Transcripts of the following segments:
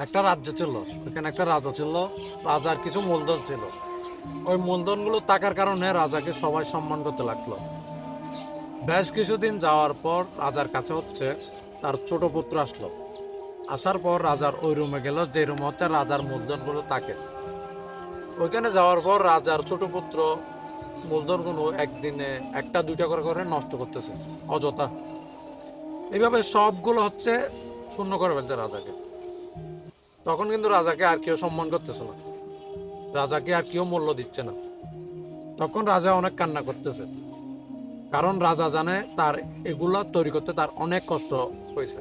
একটা রাজ্য ছিল, ওখানে একটা রাজা ছিল। রাজার কিছু মূলধন ছিল। ওই মূলধনগুলো থাকার কারণে রাজাকে সবাই সম্মান করতে লাগলো। বেশ কিছুদিন যাওয়ার পর রাজার কাছে তার ছোট পুত্র আসলো। আসার পর রাজার ওই রুমে গেল, যে রুমে রাজার মূলধনগুলো থাকে। ওইখানে যাওয়ার পর রাজার ছোট পুত্র মূলধনগুলো একদিনে একটা দুইটা করে করে নষ্ট করতেছে অযথা। এইভাবে সবগুলো শূন্য করে ফেলছে রাজাকে। তখন কিন্তু রাজাকে আর কেউ সম্মান করতেছে না, রাজাকে আর কেউ মূল্য দিচ্ছে না। তখন রাজা অনেক কান্না করতেছে, কারণ রাজা জানে তার এগুলা তৈরি করতে তার অনেক কষ্ট হয়েছে।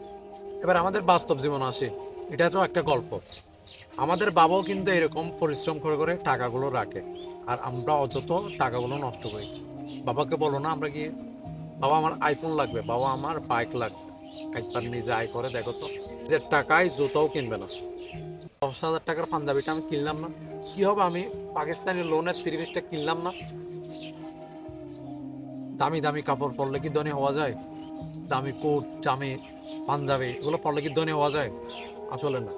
এবার আমাদের বাস্তব জীবন আসি, এটা তো একটা গল্প। আমাদের বাবাও কিন্তু এরকম পরিশ্রম করে করে টাকাগুলো রাখে, আর আমরা অযথা টাকাগুলো নষ্ট করি। বাবাকে বলো না আমরা কি, বাবা আমার আইফোন লাগবে, বাবা আমার বাইক লাগবে, একবার নিজে আয় করে দেখো তো, যে টাকায় জুতাও কিনবে না। 10,000 টাকার পাঞ্জাবিটা আমি কিনলাম না, কি হবে? আমি পাকিস্তানি লোনের 30টা কিনলাম না। দামি দামি কাপড় পরলে কি ধনী হওয়া যায়? দামি কোট, জামি, পাঞ্জাবি এগুলো পরলে কি ধনী হওয়া যায়? আসলে না।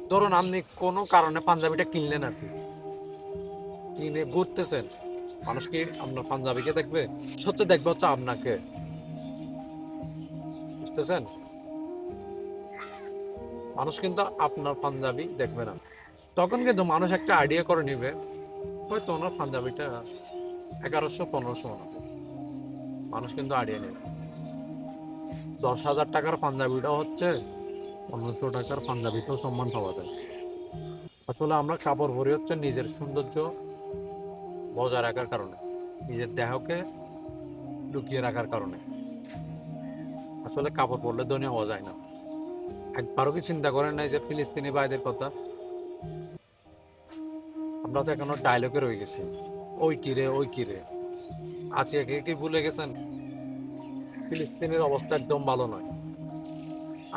ধরুন আপনি কোনো কারণে পাঞ্জাবিটা কিনলেন, আর কি কিনে ঘুরতেছেন, মানুষ কি আপনার পাঞ্জাবিকে দেখবে? সত্যি দেখবে আপনাকে, বুঝতেছেন? মানুষ কিন্তু আপনার পাঞ্জাবি দেখবে না। তখন কিন্তু মানুষ একটা আইডিয়া করে নিবে, হয়তো ওনার পাঞ্জাবিটা 1100-1500 বানাবে। মানুষ কিন্তু আইডিয়া নেবে 10,000 টাকার পাঞ্জাবিটাও 1500 টাকার পাঞ্জাবিতেও সম্মান পাওয়া যায়। আসলে আমরা কাপড় পরি নিজের সৌন্দর্য বজায় রাখার কারণে, নিজের দেহকে লুকিয়ে রাখার কারণে। আসলে কাপড় পরলে ধনী হওয়া যায় না। একবারও কি চিন্তা করেন নাই যে ফিলিস্তিনি ভাইদের কথা? আমরা তো এখনো ডায়লগে রয়ে গেছি, ওই কিরে ওই কিরে। আসিয়াকে কি ভুলে গেছেন? ফিলিস্তিনের অবস্থা একদম ভালো নয়।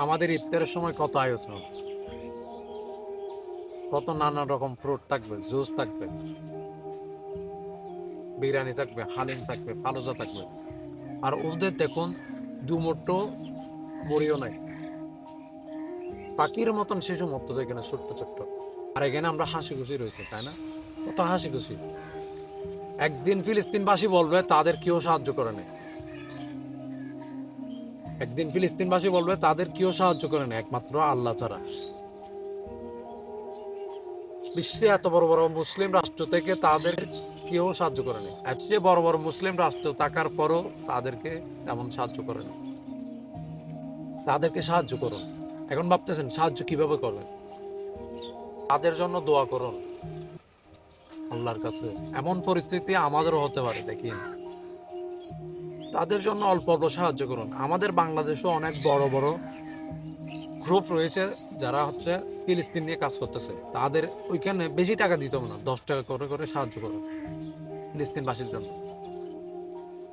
আমাদের ইফতারের সময় কত আয়োজন, কত নানা রকম ফ্রুট থাকবে, জুস থাকবে, বিরিয়ানি থাকবে, হালিম থাকবে, ফালুজা থাকবে। আর ওদের দেখুন দুমুঠো মুড়িও নাই। পাখির মতন শিশু মরতেছে এখানে ছোট্ট ছোট্ট। আর এখানে আমরা হাসি খুশি রয়েছে, তাই না? কত হাসি খুশি। একদিন ফিলিস্তিনবাসী বলবে তাদের কেউ সাহায্য করে নেই। একদিন ফিলিস্তিনবাসী বলবে তাদের কেউ সাহায্য করে নেই একমাত্র আল্লাহ ছাড়া। বিশ্বে এত বড় বড় মুসলিম রাষ্ট্র থেকে তাদের কেউ সাহায্য করে নেই। এত বড় বড় মুসলিম রাষ্ট্র থাকার পরও তাদেরকে তেমন সাহায্য করে না। তাদেরকে সাহায্য করুন। এখন ভাবতেছেন সাহায্য কিভাবে করবেন? তাদের জন্য দোয়া করুন আল্লাহর কাছে। এমন পরিস্থিতি আমাদেরও হতে পারে, দেখিন। তাদের জন্য অল্প অল্প সাহায্য করুন। আমাদের বাংলাদেশও অনেক বড় বড় গ্রুপ রয়েছে যারা ফিলিস্তিন নিয়ে কাজ করতেছে। তাদের ওইখানে বেশি টাকা দিতে হবে না, 10 টাকা করে করে সাহায্য করুন ফিলিস্তিনবাসীর জন্য।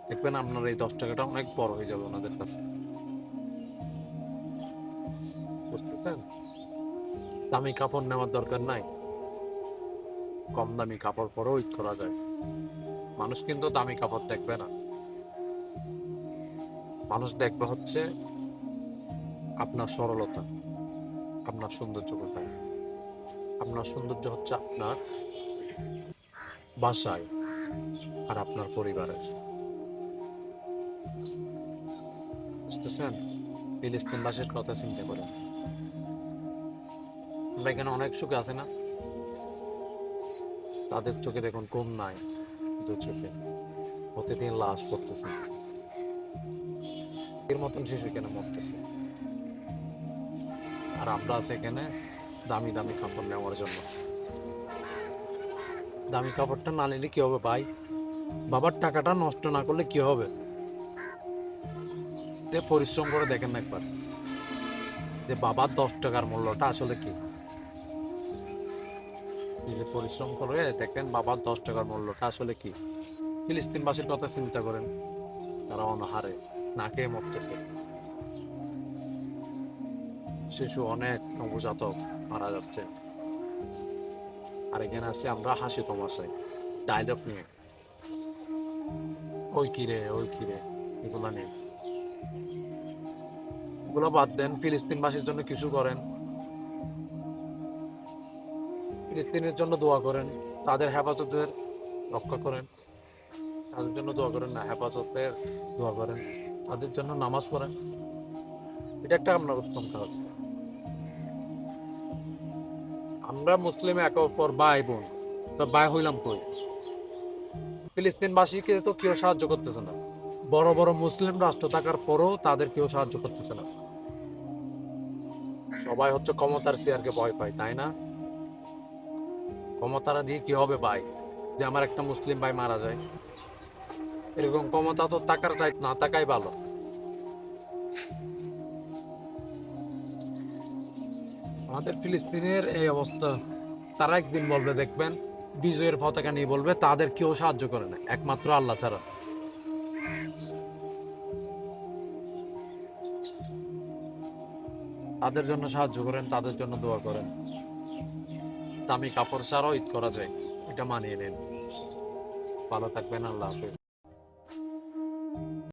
দেখবেন আপনার এই 10 টাকাটা অনেক বড় হয়ে যাবে ওনাদের কাছে। বুঝতেছেন? দামি কাপড় নেওয়ার দরকার নাই, কম দামি কাপড় পরেও ঈদ করা যায়। মানুষ কিন্তু দামি কাপড় দেখবে না, মানুষ দেখবে আপনার সরলতা, আপনার সৌন্দর্য কোথায়। আপনার সৌন্দর্য আপনার বাসায় আর আপনার পরিবারের। বুঝতেছেন? ফিলিস্তিনবাসীর কথা চিন্তা করেন। আমরা এখানে অনেক সুখে আছে না? তাদের চোখে দেখুন ঘুম নাই, দু চোখে প্রতিদিন লাশ পড়তেছে। এর মতন শিশু কেন মরতেছে? আর আমরা আছে এখানে দামি দামি কাপড় নেওয়ার জন্য। দামি কাপড়টা না নিলে কি হবে ভাই? বাবার টাকাটা নষ্ট না করলে কি হবে? পরিশ্রম করে দেখেন না একবার, যে বাবার 10 টাকার মূল্যটা আসলে কি। নিজে পরিশ্রম করে দেখেন বাবার 10 টাকার মূল্যটা আসলে কি। ফিলিস্তিনবাসীর কথা চিন্তা করেন, তারা অনাহারে না খেয়ে মরতেছে। শিশু অনেক নবজাতক মারা যাচ্ছে। আর এখানে আছে আমরা হাসি তমাশায় ডায়লগ নিয়ে, ওই কিরে ওই কিরে, এগুলা নিয়ে। এগুলো বাদ দেন, ফিলিস্তিনবাসীর জন্য কিছু করেন। ফিলিস্তিনের জন্য দোয়া করেন, তাদের হেফাজতের রক্ষা করেন, তাদের জন্য দোয়া করেন না, হেফাজতের দোয়া করেন, তাদের জন্য নামাজ পড়েন। এটা একটা আপনার উত্তম কাজ। আমরা মুসলিম একে অপর ভাই বোন, তো ভাই হইলাম কই? ফিলিস্তিনবাসীকে তো কেউ সাহায্য করতেছে না, বড় বড় মুসলিম রাষ্ট্র থাকার পরেও তাদের কেউ সাহায্য করতেছে না। সবাই হচ্ছে ক্ষমতার চেয়ারকে ভয় পায়, তাই না? ক্ষমতাটা দিয়ে কি হবে ভাই, যে আমার একটা মুসলিম ভাই মারা যায়? এরকম ক্ষমতা তো থাকার চাই, না থাকাই ভালো। আমাদের ফিলিস্তিনের এই অবস্থা, তারা একদিন বলবে, দেখবেন বিজয়ের পতাকা নিয়ে বলবে তাদের কেউ সাহায্য করে না, একমাত্র আল্লাহ ছাড়া। তাদের জন্য সাহায্য করেন, তাদের জন্য দোয়া করেন। দামি কাপড় ছাড়াও ঈদ করা যায়, এটা মানিয়ে নেন। ভালো থাকবেন, আল্লাহ হাফেজ।